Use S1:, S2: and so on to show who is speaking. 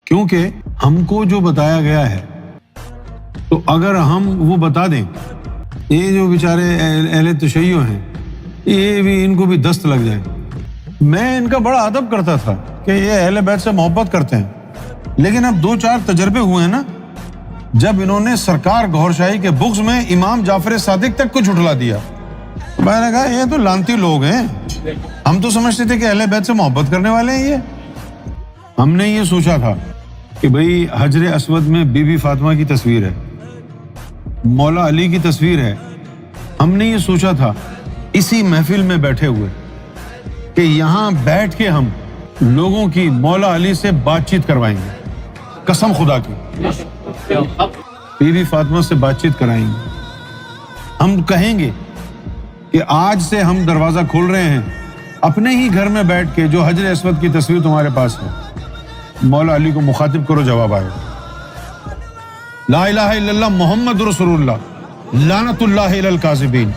S1: کیونکہ ہم کو جو بتایا گیا ہے تو اگر ہم وہ بتا دیں، یہ جو بیچارے اہل تشیع ہیں یہ بھی ان کو بھی دست لگ جائے۔ میں ان کا بڑا ادب کرتا تھا کہ یہ اہل بیت سے محبت کرتے ہیں، لیکن اب 2-4 تجربے ہوئے ہیں نا، جب انہوں نے سرکار گوھر شاہی کے بغض میں امام جعفر صادق تک کو جھٹلا دیا، میں نے کہا یہ تو لعنتی لوگ ہیں، ہم تو سمجھتے تھے کہ اہل بیت سے محبت کرنے والے ہیں۔ یہ ہم نے یہ سوچا تھا کہ بھئی حجر اسود میں بی بی فاطمہ کی تصویر ہے، مولا علی کی تصویر ہے، ہم نے یہ سوچا تھا اسی محفل میں بیٹھے ہوئے کہ یہاں بیٹھ کے ہم لوگوں کی مولا علی سے بات چیت کروائیں گے، قسم خدا کی بی بی فاطمہ سے بات چیت کرائیں گے۔ ہم کہیں گے کہ آج سے ہم دروازہ کھول رہے ہیں، اپنے ہی گھر میں بیٹھ کے جو حجر اسود کی تصویر تمہارے پاس ہے، مولا علی کو مخاطب کرو، جواب آئے لا الہ الا اللہ محمد رسول اللہ لعنت اللہ علی الکاذبین۔